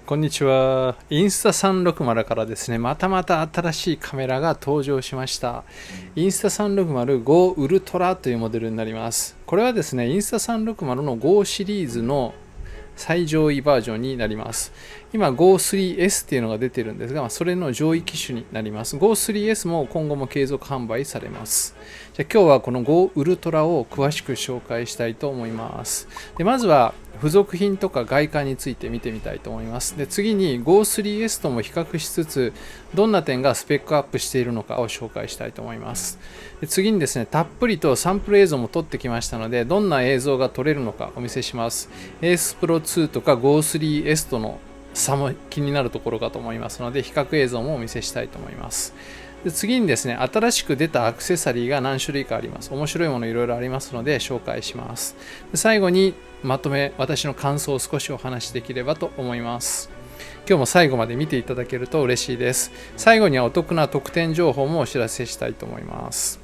こんにちは。インスタ360からですね、また新しいカメラが登場しました。インスタ 360Go ウルトラというモデルになります。これはですね、インスタ360の Go シリーズの最上位バージョンになります。今 Go3S っていうのが出てるんですが、それの上位機種になります。Go3S も今後も継続販売されます。じゃあ今日はこの Go ウルトラを詳しく紹介したいと思います。でまずは付属品とか外観について見てみたいと思います。で次に Go3S とも比較しつつ、どんな点がスペックアップしているのかを紹介したいと思います。で次にですね、たっぷりとサンプル映像も撮ってきましたので、どんな映像が撮れるのかお見せします。AS Pro 2とか Go3S との差も気になるところかと思いますので、比較映像もお見せしたいと思います。で次にですね、新しく出たアクセサリーが何種類かあります。面白いものいろいろありますので紹介します。で最後にまとめ、私の感想を少しお話しできればと思います。今日も最後まで見ていただけると嬉しいです。最後にはお得な特典情報もお知らせしたいと思います。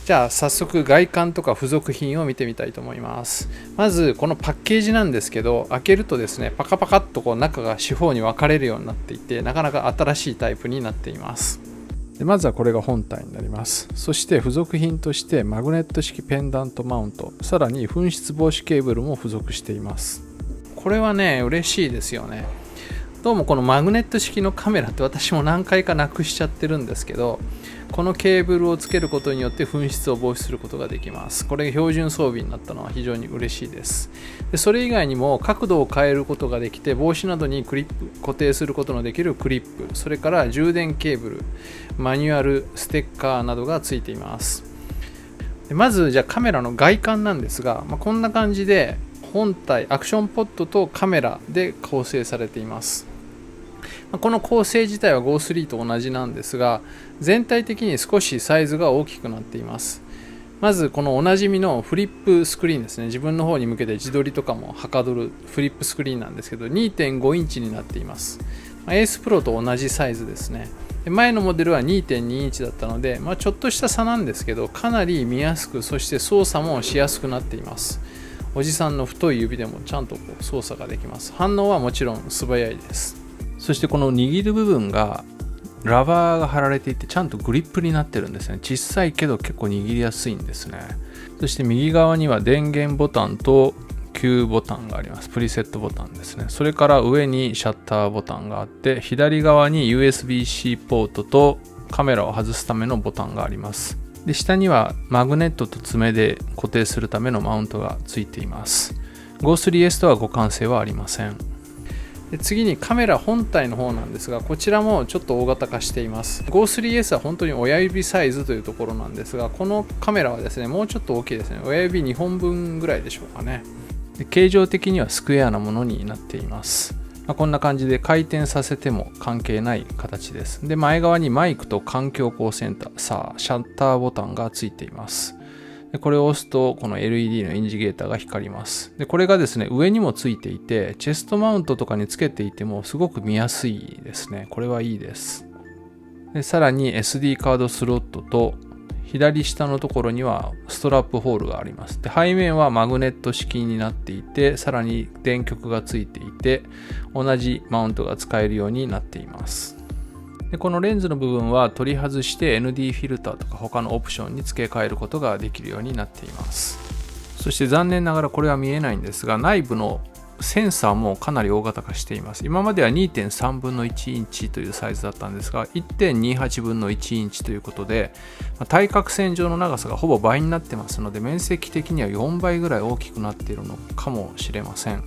じゃあ早速外観とか付属品を見てみたいと思います。まずこのパッケージなんですけど、開けるとですね、パカパカっとこう中が四方に分かれるようになっていて、なかなか新しいタイプになっています。でまずはこれが本体になります。そして付属品としてマグネット式ペンダントマウント、さらに紛失防止ケーブルも付属しています。これはね、嬉しいですよね。どうもこのマグネット式のカメラって私も何回かなくしちゃってるんですけど、このケーブルをつけることによって紛失を防止することができます。これが標準装備になったのは非常に嬉しいです。でそれ以外にも角度を変えることができて、帽子などにクリップ固定することのできるクリップ、それから充電ケーブル、マニュアル、ステッカーなどがついています。でまずじゃあカメラの外観なんですが、こんな感じで本体、アクションポットとカメラで構成されています。この構成自体は Go3 と同じなんですが、全体的に少しサイズが大きくなっています。まずこのおなじみのフリップスクリーンですね。自分の方に向けて自撮りとかもはかどるフリップスクリーンなんですけど、 2.5 インチになっています。AS Pro と同じサイズですね。前のモデルは 2.2 インチだったので、ちょっとした差なんですけど、かなり見やすく、そして操作もしやすくなっています。おじさんの太い指でもちゃんと操作ができます。反応はもちろん素早いです。そしてこの握る部分がラバーが貼られていて、ちゃんとグリップになってるんですね。小さいけど結構握りやすいんですね。そして右側には電源ボタンと Q ボタンがあります。プリセットボタンですね。それから上にシャッターボタンがあって、左側に USB-C ポートとカメラを外すためのボタンがあります。で下にはマグネットと爪で固定するためのマウントがついています。 Go3S とは互換性はありません。で次にカメラ本体の方なんですが、こちらもちょっと大型化しています。 Go3S は本当に親指サイズというところなんですが、このカメラはですね、もうちょっと大きいですね。親指2本分ぐらいでしょうかね。で形状的にはスクエアなものになっています。こんな感じで回転させても関係ない形です。で前側にマイクと環境光センター、シャッターボタンがついています。でこれを押すとこの LED のインジゲーターが光ります。でこれがですね、上にもついていて、チェストマウントとかにつけていてもすごく見やすいですね。これはいいです。でさらに SD カードスロットと左下のところにはストラップホールがあります。で背面はマグネット式になっていて、さらに電極がついていて、同じマウントが使えるようになっています。でこのレンズの部分は取り外して ND フィルターとか他のオプションに付け替えることができるようになっています。そして残念ながらこれは見えないんですが、内部のセンサーもかなり大型化しています。今までは 2.3 分の1インチというサイズだったんですが、 1.28 分の1インチということで、対角線上の長さがほぼ倍になってますので、面積的には4倍ぐらい大きくなっているのかもしれません。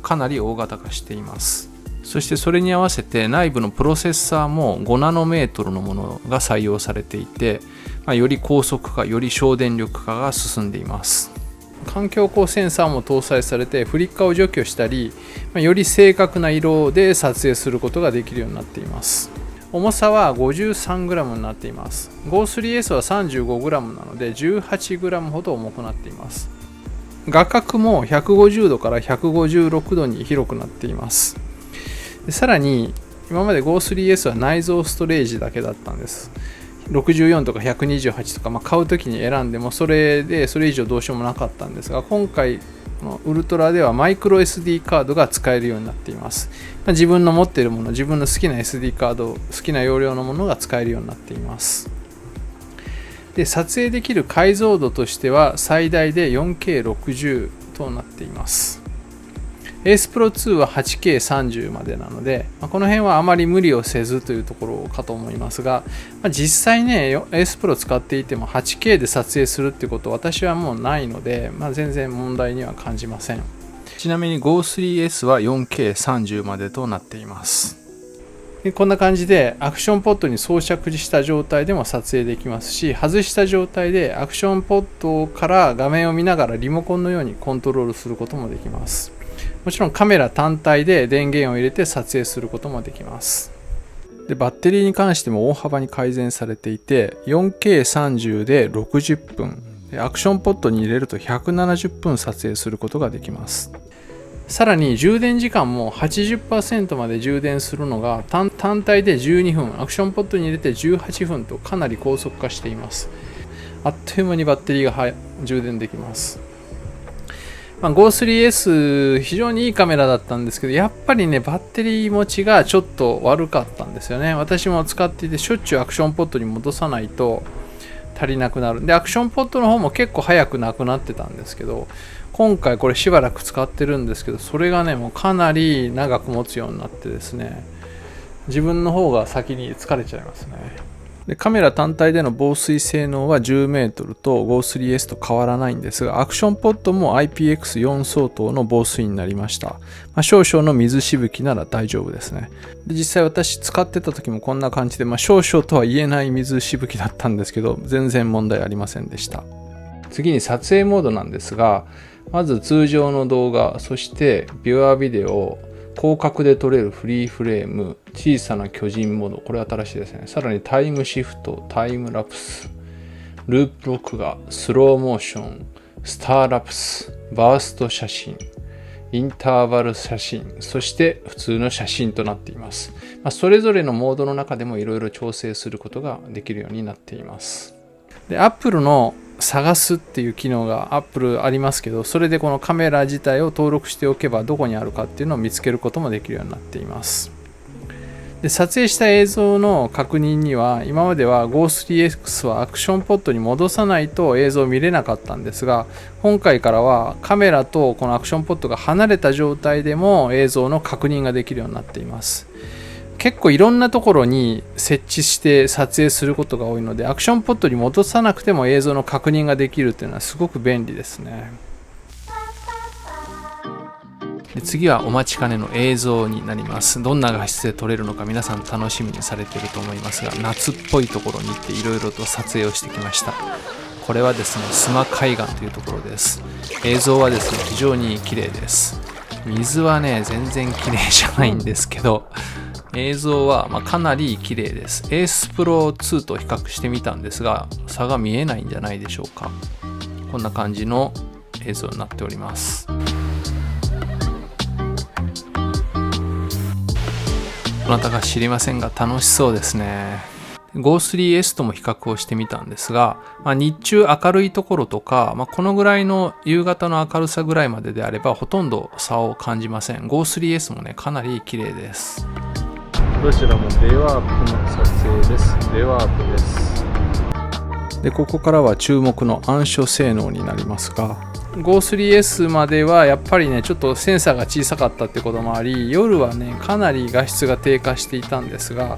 かなり大型化しています。そしてそれに合わせて内部のプロセッサーも5ナノメートルのものが採用されていて、より高速化、より省電力化が進んでいます。環境光センサーも搭載されて、フリッカーを除去したり、より正確な色で撮影することができるようになっています。重さは 53g になっています。 Go3S は 35g なので 18g ほど重くなっています。画角も150度から156度に広くなっています。でさらに今まで Go3S は内蔵ストレージだけだったんです。64とか128とか、買うときに選んでもそれ以上どうしようもなかったんですが、今回このウルトラではマイクロ SD カードが使えるようになっています。自分の持っているもの、自分の好きな SD カード、好きな容量のものが使えるようになっています。で、撮影できる解像度としては最大で 4K60 となっています。Ace Pro 2は 8K30 までなので、この辺はあまり無理をせずというところかと思いますが、実際ね、Ace Pro 使っていても 8K で撮影するってことは私はもうないので、全然問題には感じません。ちなみに Go3S は 4K30 までとなっています。でこんな感じでアクションポットに装着した状態でも撮影できますし、外した状態でアクションポットから画面を見ながらリモコンのようにコントロールすることもできます。もちろんカメラ単体で電源を入れて撮影することもできます。でバッテリーに関しても大幅に改善されていて 4K30 で60分、アクションポットに入れると170分撮影することができます。さらに充電時間も 80% まで充電するのが単体で12分、アクションポットに入れて18分とかなり高速化しています。あっという間にバッテリーが充電できます。Go3S 非常にいいカメラだったんですけど、やっぱりねバッテリー持ちがちょっと悪かったんですよね。私も使っていてしょっちゅうアクションポットに戻さないと足りなくなる。でアクションポットの方も結構早くなくなってたんですけど、今回これしばらく使ってるんですけど、それがねもうかなり長く持つようになってですね、自分の方が先に疲れちゃいますね。でカメラ単体での防水性能は 10m と Go3S と変わらないんですが、アクションポットも IPX4 相当の防水になりました。少々の水しぶきなら大丈夫ですね。で実際私使ってた時もこんな感じで、少々とは言えない水しぶきだったんですけど、全然問題ありませんでした。次に撮影モードなんですが、まず通常の動画、そしてビュアビデオ、広角で撮れるフリーフレーム、小さな巨人モード、これ新しいですね。さらにタイムシフト、タイムラプス、ループ録画、スローモーション、スターラプス、バースト写真、インターバル写真、そして普通の写真となっています。それぞれのモードの中でもいろいろ調整することができるようになっています。で、Apple の探すっていう機能が Apple ありますけど、それでこのカメラ自体を登録しておけばどこにあるかっていうのを見つけることもできるようになっています。で撮影した映像の確認には、今までは Go3S はアクションポットに戻さないと映像を見れなかったんですが、今回からはカメラとこのアクションポットが離れた状態でも映像の確認ができるようになっています。結構いろんなところに設置して撮影することが多いので、アクションポットに戻さなくても映像の確認ができるというのはすごく便利ですね。で次はお待ちかねの映像になります。どんな画質で撮れるのか皆さん楽しみにされていると思いますが、夏っぽいところに行っていろいろと撮影をしてきました。これはですね、須磨海岸というところです。映像はですね、非常に綺麗です。水はね、全然綺麗じゃないんですけど、映像はかなり綺麗です。Ace Pro 2と比較してみたんですが、差が見えないんじゃないでしょうか。こんな感じの映像になっております。どなたか知りませんが楽しそうですね。Go3S とも比較をしてみたんですが、日中明るいところとか、このぐらいの夕方の明るさぐらいまでであればほとんど差を感じません。Go3S もね、かなり綺麗です。どちらもレワープの撮影です。レワープです。で、ここからは注目の暗所性能になりますが、Go3S まではやっぱりね、ちょっとセンサーが小さかったってこともあり、夜はね、かなり画質が低下していたんですが、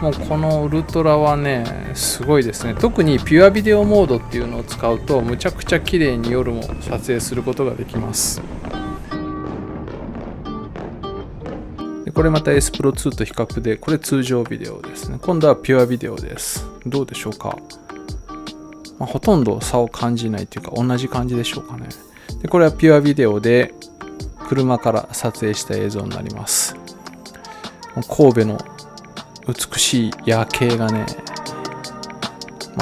もうこのウルトラはね、すごいですね。特にピュアビデオモードっていうのを使うと、むちゃくちゃ綺麗に夜も撮影することができます。これまた Ace Pro 2と比較で、これ通常ビデオですね。今度はピュアビデオです。どうでしょうか。ほとんど差を感じないというか、同じ感じでしょうかね。で、これはピュアビデオで車から撮影した映像になります。神戸の美しい夜景がね、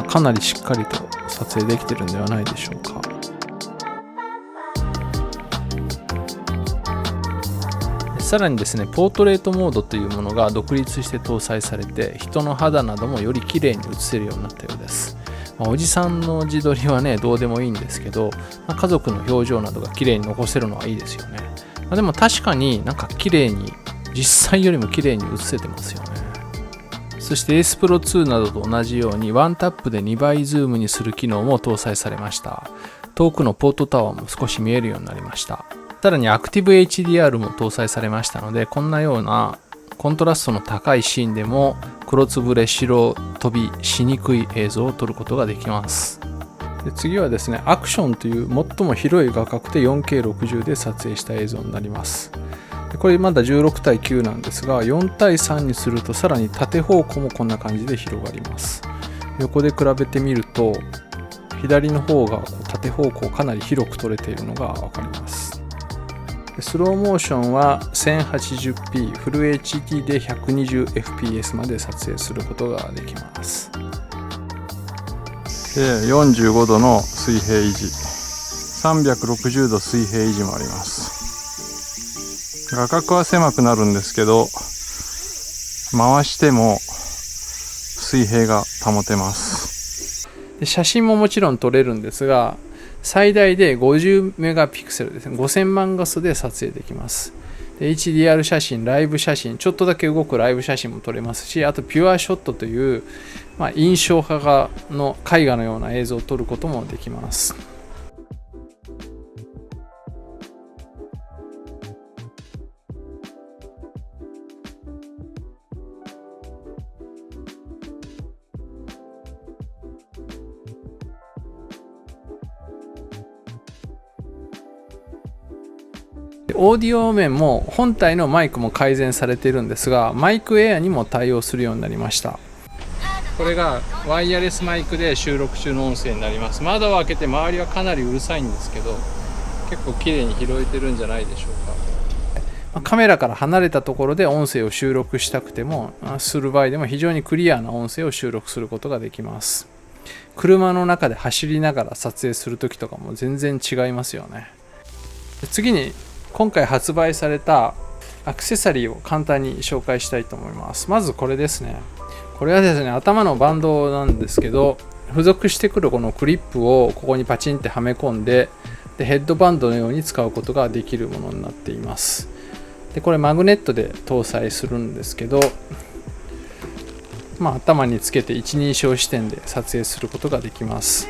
かなりしっかりと撮影できてるんではないでしょうか。さらにですね、ポートレートモードというものが独立して搭載されて、人の肌などもより綺麗に映せるようになったようです。おじさんの自撮りはねどうでもいいんですけど、家族の表情などが綺麗に残せるのはいいですよね。でも確かになんか綺麗に、実際よりも綺麗に映せてますよね。そして ACE Pro 2などと同じようにワンタップで2倍ズームにする機能も搭載されました。遠くのポートタワーも少し見えるようになりました。さらにアクティブ HDR も搭載されましたので、こんなようなコントラストの高いシーンでも黒つぶれ白飛びしにくい映像を撮ることができます。で次はですね、アクションという最も広い画角で 4K60 で撮影した映像になります。でこれまだ16対9なんですが、4対3にするとさらに縦方向もこんな感じで広がります。横で比べてみると左の方が縦方向かなり広く撮れているのが分かります。スローモーションは 1080p フル HD で 120fps まで撮影することができます。で45度の水平維持、360度水平維持もあります。画角は狭くなるんですけど、回しても水平が保てます。で写真ももちろん撮れるんですが、最大で50メガピクセルですね、5000万画素で撮影できます。で HDR 写真、ライブ写真、ちょっとだけ動くライブ写真も撮れますし、あとピュアショットという、印象派の絵画のような映像を撮ることもできます。オーディオ面も本体のマイクも改善されているんですが、マイクエアにも対応するようになりました。これがワイヤレスマイクで収録中の音声になります。窓を開けて周りはかなりうるさいんですけど、結構綺麗に拾えてるんじゃないでしょうか。カメラから離れたところで音声を収録したくてもする場合でも非常にクリアな音声を収録することができます。車の中で走りながら撮影するときとかも全然違いますよね。次に今回発売されたアクセサリーを簡単に紹介したいと思います。まずこれですね。これはですね、頭のバンドなんですけど、付属してくるこのクリップをここにパチンってはめ込んで、ヘッドバンドのように使うことができるものになっています。でこれマグネットで搭載するんですけど、頭につけて一人称視点で撮影することができます。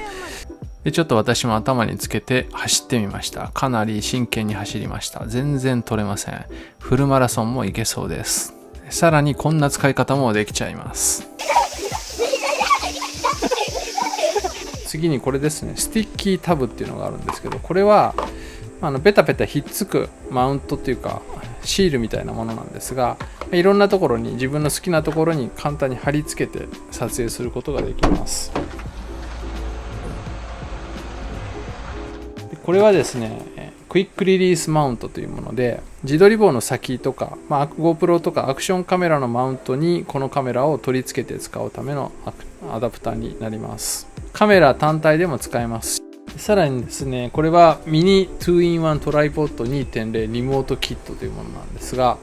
でちょっと私も頭につけて走ってみました。かなり真剣に走りました。全然取れません。フルマラソンもいけそうです。さらにこんな使い方もできちゃいます。次にこれですね、スティッキータブっていうのがあるんですけど、これはペタペタひっつくマウントっていうかシールみたいなものなんですが、いろんなところに自分の好きなところに簡単に貼り付けて撮影することができます。これはですね、クイックリリースマウントというもので、自撮り棒の先とか、GoPro とかアクションカメラのマウントにこのカメラを取り付けて使うためのアダプターになります。カメラ単体でも使えます。さらにですね、これはミニ 2-in-1 トライポッド 2.0 リモートキットというものなんですが、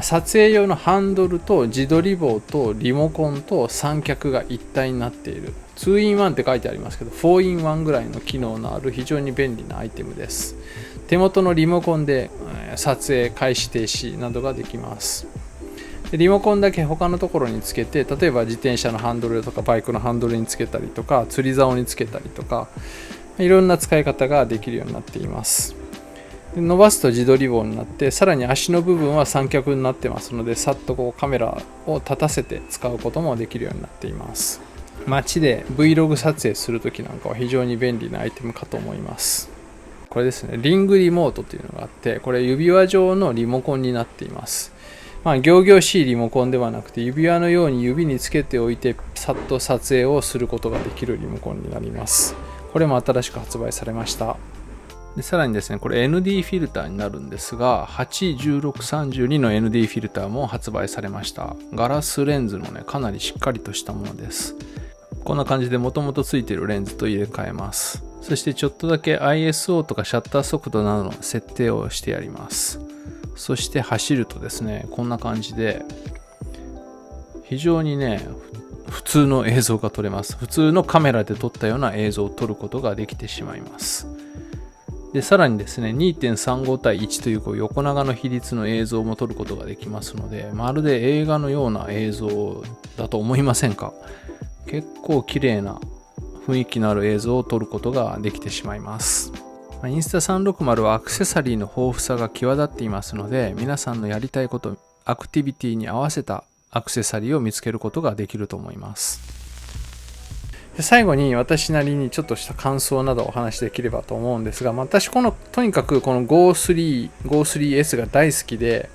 撮影用のハンドルと自撮り棒とリモコンと三脚が一体になっている 2-in-1 って書いてありますけど 4-in-1 ぐらいの機能のある非常に便利なアイテムです。手元のリモコンで撮影開始停止などができます。でリモコンだけ他のところにつけて、例えば自転車のハンドルとかバイクのハンドルにつけたりとか釣り竿につけたりとか、いろんな使い方ができるようになっています。伸ばすと自撮り棒になって、さらに足の部分は三脚になってますので、さっとカメラを立たせて使うこともできるようになっています。街で Vlog 撮影するときなんかは非常に便利なアイテムかと思います。これですね、リングリモートというのがあって、これ指輪状のリモコンになっています。仰々しいリモコンではなくて、指輪のように指につけておいてさっと撮影をすることができるリモコンになります。これも新しく発売されました。でさらにですね、これ ND フィルターになるんですが、81632の ND フィルターも発売されました。ガラスレンズのね、かなりしっかりとしたものです。こんな感じで元々ついているレンズと入れ替えます。そしてちょっとだけ ISO とかシャッター速度などの設定をしてやります。そして走るとですね、こんな感じで非常にね、普通の映像が撮れます。普通のカメラで撮ったような映像を撮ることができてしまいます。でさらにですね、 2.35 対1という横長の比率の映像も撮ることができますので、まるで映画のような映像だと思いませんか？結構綺麗な雰囲気のある映像を撮ることができてしまいます。インスタ360はアクセサリーの豊富さが際立っていますので、皆さんのやりたいこと、アクティビティに合わせたアクセサリーを見つけることができると思います。で最後に私なりにちょっとした感想などをお話しできればと思うんですが、私とにかくこの Go3S が大好きで、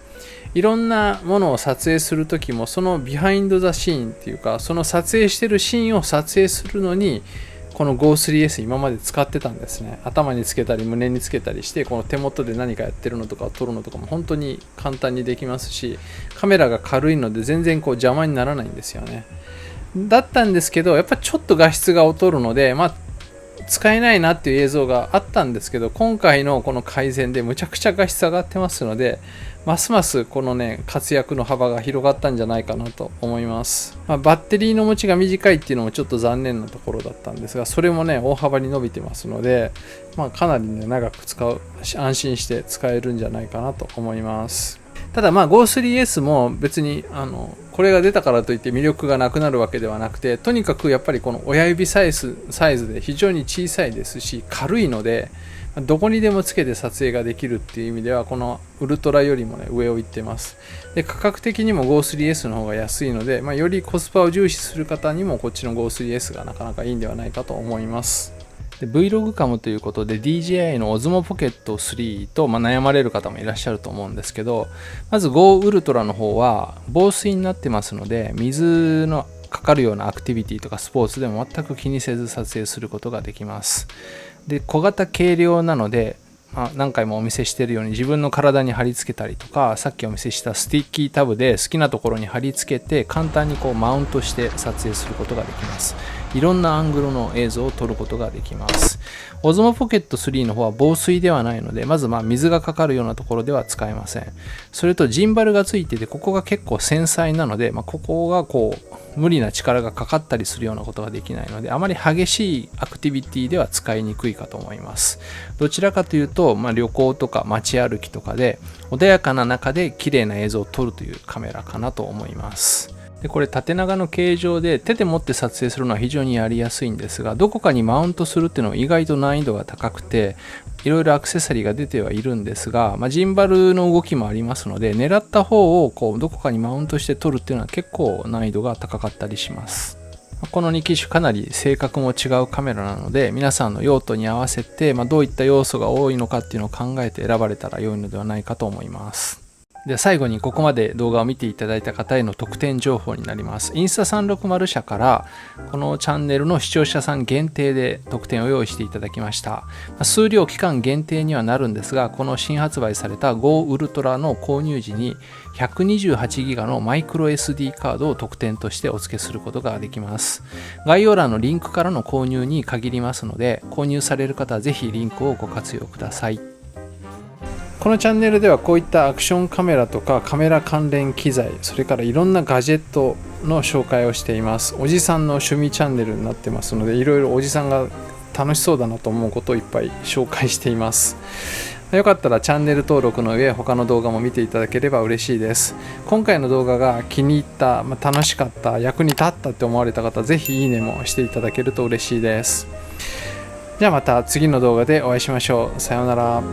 いろんなものを撮影するときもそのビハインドザシーンっていうか、その撮影してるシーンを撮影するのにこの Go3S 今まで使ってたんですね。頭につけたり胸につけたりして、この手元で何かやってるのとかを撮るのとかも本当に簡単にできますし、カメラが軽いので全然邪魔にならないんですよね。だったんですけど、やっぱちょっと画質が劣るので、使えないなっていう映像があったんですけど、今回のこの改善でむちゃくちゃ画質上がってますので、ますますこのね、活躍の幅が広がったんじゃないかなと思います。バッテリーの持ちが短いっていうのもちょっと残念なところだったんですが、それもね、大幅に伸びてますので、かなりね、長く安心して使えるんじゃないかなと思います。ただGo3S も別にこれが出たからといって魅力がなくなるわけではなくて、とにかくやっぱりこの親指サイズで非常に小さいですし、軽いのでどこにでもつけて撮影ができるっていう意味では、このウルトラよりもね、上を行ってます。で価格的にも Go3S の方が安いので、よりコスパを重視する方にもこっちの Go3S がなかなかいいんではないかと思います。で Vlog カムということで DJI の Osmo Pocket 3と、悩まれる方もいらっしゃると思うんですけど、まず Go Ultra の方は防水になってますので、水のかかるようなアクティビティとかスポーツでも全く気にせず撮影することができます。で小型軽量なので、何回もお見せしているように自分の体に貼り付けたりとか、さっきお見せしたスティッキータブで好きなところに貼り付けて簡単にマウントして撮影することができます。いろんなアングルの映像を撮ることができます。Osmo Pocket 3の方は防水ではないので、まず水がかかるようなところでは使えません。それとジンバルがついてて、ここが結構繊細なので、ここが無理な力がかかったりするようなことができないので、あまり激しいアクティビティでは使いにくいかと思います。どちらかというと、旅行とか街歩きとかで穏やかな中で綺麗な映像を撮るというカメラかなと思います。でこれ縦長の形状で手で持って撮影するのは非常にやりやすいんですが、どこかにマウントするっていうのは意外と難易度が高くて、いろいろアクセサリーが出てはいるんですが、ジンバルの動きもありますので、狙った方をどこかにマウントして撮るっていうのは結構難易度が高かったりします。この2機種かなり性格も違うカメラなので、皆さんの用途に合わせて、どういった要素が多いのかっていうのを考えて選ばれたら良いのではないかと思います。で最後にここまで動画を見ていただいた方への特典情報になります。インスタ360社からこのチャンネルの視聴者さん限定で特典を用意していただきました。数量期間限定にはなるんですが、この新発売された Go Ultra の購入時に 128GB のマイクロ SD カードを特典としてお付けすることができます。概要欄のリンクからの購入に限りますので、購入される方はぜひリンクをご活用ください。このチャンネルではこういったアクションカメラとかカメラ関連機材、それからいろんなガジェットの紹介をしています。おじさんの趣味チャンネルになってますので、いろいろおじさんが楽しそうだなと思うことをいっぱい紹介しています。よかったらチャンネル登録の上、他の動画も見ていただければ嬉しいです。今回の動画が気に入った、楽しかった、役に立ったって思われた方、ぜひいいねもしていただけると嬉しいです。じゃあまた次の動画でお会いしましょう。さようなら。